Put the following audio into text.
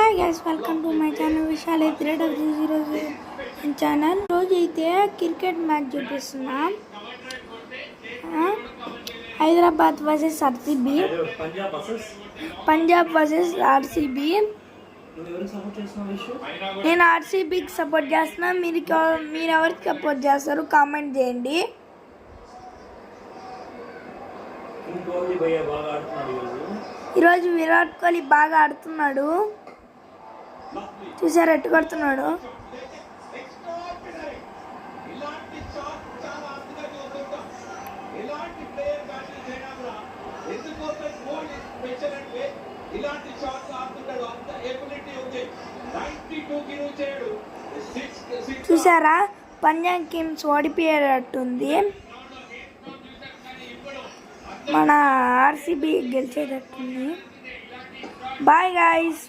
Hi guys, welcome to my channel Vishal three channel. రోజు అయితే cricket match చూపిస్తున్నాం. Hyderabad versus RCB, Punjab versus RCB. నేను ఆర్సీబీకి support చేస్తున్నా. మీరు ఎవరికి సపోర్ట్ చేస్తారు కామెంట్ చేయండి. ఈరోజు విరాట్ కోహ్లీ బాగా ఆడుతున్నాడు. చూసారు ఎట్టు కొడుతున్నాడు. చూసారా, పంజాబ్ కింగ్స్ ఓడిపోయేటట్టుంది. మన ఆర్సీబీ గెలిచేటట్టుంది. Bye guys.